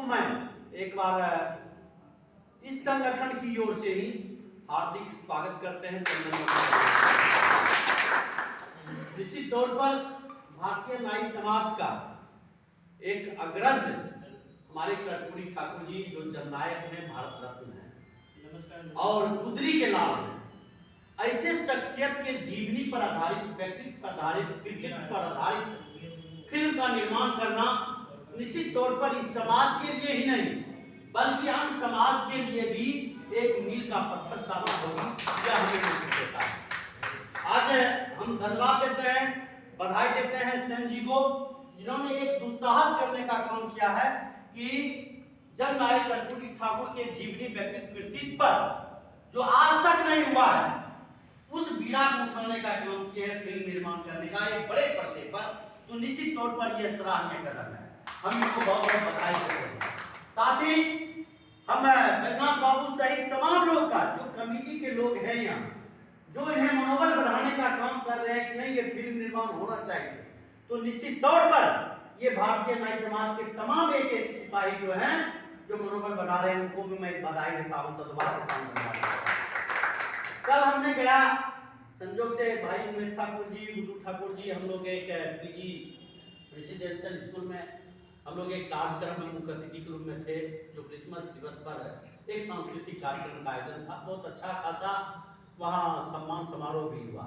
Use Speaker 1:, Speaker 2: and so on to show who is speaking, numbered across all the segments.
Speaker 1: मैं एक बार इस संगठन की ओर से ही हार्दिक स्वागत करते हैं। निश्चित तौर पर भारतीय नाई समाज का एक अग्रज हमारे कर्पूरी ठाकुर जी जो जननायक हैं, भारत रत्न हैं और गुदरी के लाल हैं। ऐसे शख्सियत के जीवनी पर आधारित, व्यक्तित्व पर आधारित, कृतित्व पर आधारित फिल्म का निर्माण करना निश्चित तौर पर इस समाज के लिए ही नहीं बल्कि अन्य समाज के लिए भी एक मील का पत्थर साबित होगा, यह हमें निश्चित देता है। आज हम धन्यवाद देते हैं, बधाई देते हैं सेन जी को, जिन्होंने एक दुस्साहस करने का काम किया है कि जननायक कर्पूरी ठाकुर के जीवनी, व्यक्तित्व, कृतित्व पर जो आज तक नहीं हुआ है उस बीड़ा को उठाने का काम किया है, फिल्म निर्माण करने का एक बड़े पर्दे पर। तो निश्चित तौर पर यह सराहनीय कदम है, हम इनको बहुत बहुत बधाई देते हैं। साथ ही हम बैजनाथ बाबू सहित तमाम लोग का, जो कमेटी के लोग हैं यहाँ, जो इन्हें मनोबल बढ़ाने का काम कर रहे हैं कि नहीं ये फिल्म निर्माण होना चाहिए, तो निश्चित तौर पर ये भारतीय नाई समाज के तमाम एक एक सिपाही जो हैं, जो मनोबल बढ़ा रहे हैं, उनको भी मैं बधाई देता हूँ, सदुभाव देता हूँ। कल हमने गया संजोग से भाई उमेश ठाकुर जी, गुड्डू ठाकुर जी, हम लोग एक पीजी रेसिडेंशियल स्कूल में हम लोग एक कार्यक्रम में मुख्य अतिथि के रूप में थे, जो क्रिसमस दिवस पर एक सांस्कृतिक कार्यक्रम का आयोजन था। बहुत अच्छा खासा वहाँ सम्मान समारोह भी हुआ।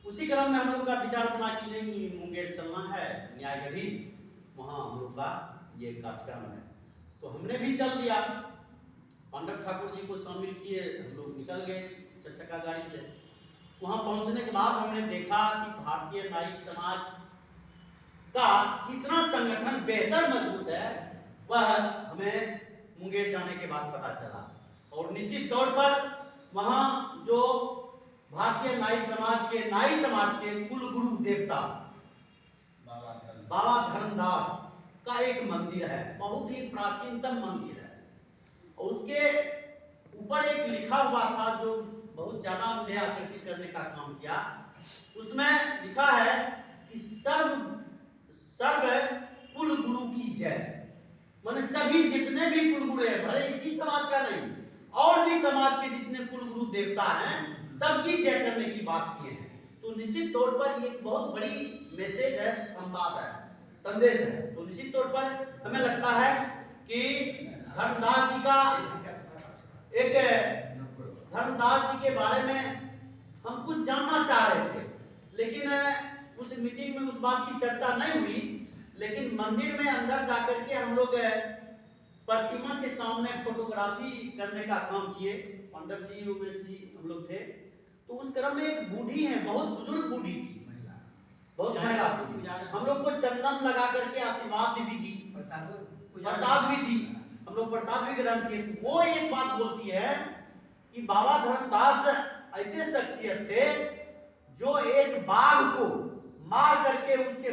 Speaker 1: उसी क्रम में हम लोग का विचार बना कि नहीं मुंगेर चलना है, न्यायगढ़ी, वहाँ हम लोग का ये कार्यक्रम है, तो हमने भी चल दिया। पांडव ठाकुर जी को शामिल किए, हम लोग निकल गए चरचक्का गाड़ी से। वहां पहुंचने के बाद हमने देखा कि भारतीय नाई समाज का कितना संगठन बेहतर मजबूत है, वह हमें मुंगेर जाने के बाद पता चला। और निश्चित तौर पर वहां जो भारतीय नाई समाज के कुल गुरु देवता बाबा धर्मदास का एक मंदिर है, बहुत ही प्राचीनतम मंदिर है। और उसके ऊपर एक लिखा हुआ था जो बहुत ज्यादा मुझे आकर्षित करने का काम किया। उसमें लिखा है कि सर्व कुल गुरु की जय, माने सभी जितने भी कुल गुरु हैं, भले इसी समाज का नहीं और भी समाज के जितने कुल गुरु देवता हैं, सबकी जय करने की बात की है। तो निश्चित तौर पर ये एक बहुत बड़ी मैसेज है, संवाद है, संदेश है। तो निश्चित तौर पर हमें लगता है कि धर्मदास जी के बारे में हम कुछ जानना चाह रहे थे, लेकिन उस मीटिंग में उस बात की चर्चा नहीं हुई। लेकिन मंदिर में अंदर जाकर के हम लोग प्रतिमा के सामने फोटोग्राफी करने का काम किए। पांडव जी, उमेश जी, हम लोग थे। तो उस क्रम में एक बूढ़ी है, बहुत बुजुर्ग बूढ़ी थी, बहुत महिला बूढ़ी, हम लोग को चंदन लगा करके आशीर्वाद भी दी, प्रसाद भी दी, हम लोग प्रसाद भी ग्रहण किए। वो एक बात बोलती है कि बाबा धर्मदास ऐसे शख्सियत थे जो एक बाघ को मार करके उसके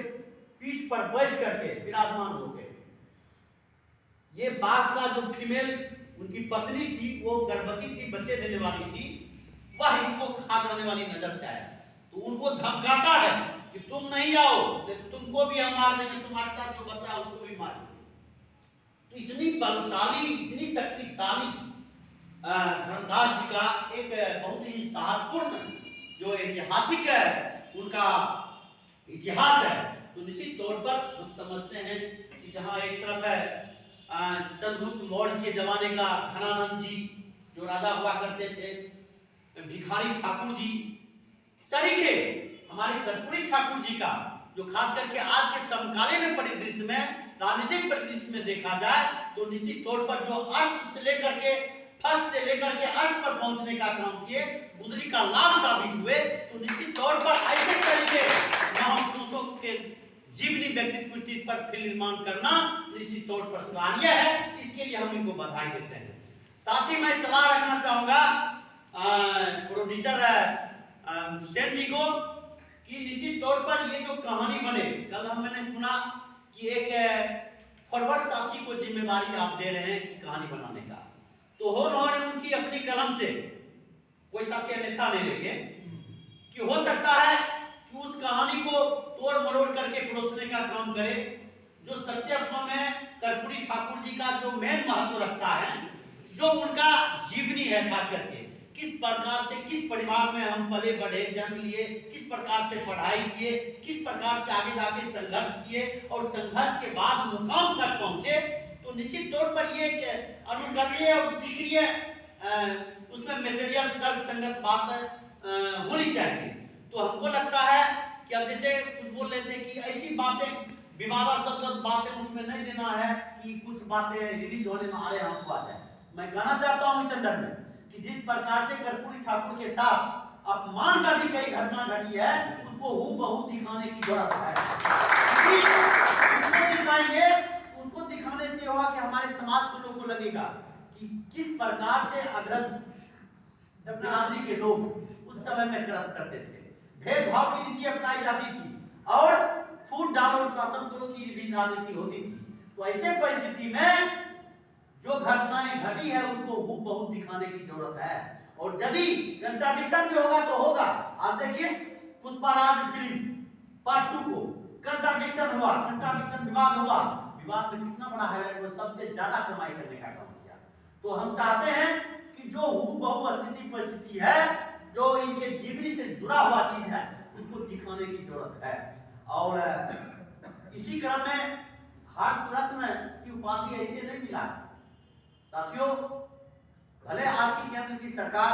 Speaker 1: पीठ पर बैठ करके विराजमान हो गए। ये बाघ का जो फीमेल उनकी पत्नी थी, वो गर्भवती थी, बच्चे देने वाली थी, वह इनको खा जाने वाली नजर से आया। तो उनको धमकाता है कि तुम नहीं आओ, तो तुमको भी हम मार देंगे, तुम्हारे साथ जो बच्चा उसको भी मार देंगे। तो इतनी बलशाली, इतनी शक्तिशाली धर्मदास जी का एक बहुत ही साहसपूर्ण जो ऐतिहासिक उनका इतिहास है। तो निश्चित तौर पर हम समझते हैं कि जहां एक तरफ है चंद्रगुप्त मौर्य के जमाने का धनानंद जी जो राजा हुआ करते थे, भिखारी ठाकुर जी, सरीखे हमारे कर्पूरी ठाकुर जी का जो खास करके आज के समकालीन परिदृश्य में, राजनीतिक परिदृश्य में देखा जाए तो निश्चित तौर पर जो अर्थ से लेकर के फर्श से लेकर के अर्थ पर पहुंचने का काम किए, गुदरी का लाभ साबित हुए। तो निश्चित तौर पर ऐसे तरीके महापुरुषों के जीवनी, व्यक्तित्व पर फिल्म निर्माण करना निश्चित तौर पर सराहनीय है। इसके लिए हम इनको बधाई देते हैं। साथ ही मैं सलाह रखना चाहूंगा प्रोड्यूसर सेन जी को कि निश्चित तौर पर ये जो कहानी बने, कल मैंने सुना कि एक फॉरवर्ड साथी को जिम्मेवारी आप दे रहे हैं कि कहानी बनाने का, तो हो न उनकी अपनी कलम से कोई साथी अन्यथा नहीं लेंगे कि हो सकता है कि उस कहानी को तोड़ मरोड़ करके परोसने का काम करे, जो सच्चे अर्थों में कर्पूरी ठाकुर जी का जो मेन महत्व रखता है, जो उनका जीवनी है, खास करके किस प्रकार से, किस परिवार में हम पले बढ़े, जन्म लिए, किस प्रकार से पढ़ाई किए, किस प्रकार से आगे जाके संघर्ष किए और संघर्ष के बाद मुकाम तक पहुंचे, तो निश्चित तौर पर ये अनुकरणीय और सीखनीय उसमें मटेरियल तर्क संगत बात होनी चाहिए। तो हमको लगता है कि अब जैसे कुछ बोल लेते हैं कि ऐसी बातें विवादास्पद बातें उसमें नहीं देना है कि कुछ बातें रिलीज होने में आ रहे हमको आ जाए। मैं कहना चाहता हूं इस संदर्भ में कि जिस प्रकार से कर्पूरी ठाकुर के साथ अपमान का भी कई घटना घटी है, उसको हूबहू दिखाने की जरूरत है। उसको दिखाएंगे, उसको दिखाने से होगा कि हमारे समाज को लोगों को लगेगा कि किस प्रकार से अग्रज बिरादरी के लोग उस समय में क्रस करते थे, भेदभाव की नीति अपनाई जाती थी और फूट डालो और शासन करो की भी राजनीति होती थी। तो ऐसे परिस्थिति में जो घटनाएं घटी है उसको हूबहू दिखाने की जरूरत है। और यदि कंट्राडिक्शन भी होगा तो होगा। आज देखिए पुष्पाराज फिल्म पार्ट 2 को कंट्राडिक्शन हुआ, कंट्राडिक्शन विवाद हुआ, विवाद में कितना बड़ा हाईलाइट हुआ, सबसे ज्यादा कमाई करने का काम किया। तो हम चाहते हैं कि जो हूबहू स्थिति परिस्थिति है, जो इनके जीवनी से जुड़ा हुआ चीज है, उसको दिखाने की जरूरत है। और इसी क्रम में भारत रत्न की उपाधि ऐसे नहीं मिला साथियों। भले आज की केंद्र की सरकार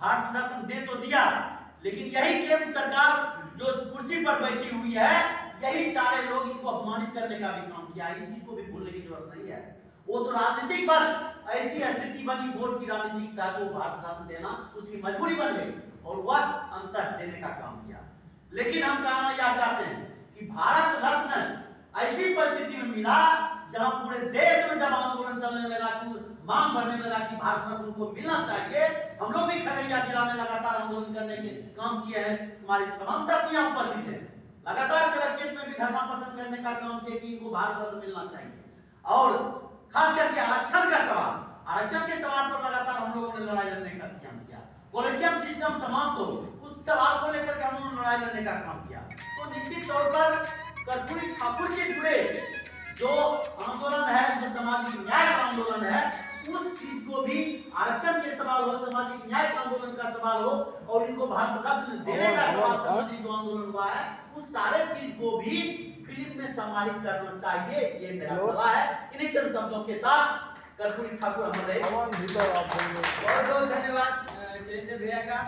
Speaker 1: भारत रत्न दे तो दिया, लेकिन यही केंद्र सरकार जो कुर्सी पर बैठी हुई है, यही सारे लोग इसको अपमानित करने का भी काम किया। इस चीज को भी भूलने की जरूरत नहीं है। वो तो राजनीतिक बस ऐसी स्थिति बनी, वोट की राजनीति था, तो भारत रत्न देना उसकी मजबूरी बन गई और वह अंतर देने का काम किया। लेकिन हम कहना यह चाहते हैं कि भारत रत्न ऐसी परिस्थिति में मिला जहां पूरे देश में जब आंदोलन चलने लगा, मांग बढ़ने लगा कि भारत रत्न को मिलना चाहिए। हम लोग भी खगड़िया जिला में लगातार आंदोलन करने के काम किए हैं, हमारी तमाम साथी यहाँ उपस्थित हैं, लगातार कलेक्ट्रेट में भी धरना प्रदर्शन करने का काम किया कि इनको भारत रत्न मिलना चाहिए। और खास करके आरक्षण का सवाल, आरक्षण के सवाल पर लगातार हम लोगों ने लड़ाई लड़ने का काम किया। कॉलेजियम सिस्टम समाप्त हो, उस सवाल को लेकर के हम लोगों ने लड़ाई लड़ने का काम किया। तो निश्चित तौर पर कर्पूरी ठाकुर से जुड़े जो आंदोलन है, जो सामाजिक न्याय का आंदोलन है, उस चीज को भी आरक्षण के सवाल हो, सामाजिक न्याय का आंदोलन का सवाल हो और इनको भारत रत्न देने का सवाल संबंधी जो आंदोलन हुआ है, उस सारे चीज को भी फिल्म में समाहित करना चाहिए। ये मेरा सलाह है। इन्हीं चंद शब्दों के साथ कर्पूरी ठाकुर हमारे
Speaker 2: बहुत बहुत धन्यवाद भैया का।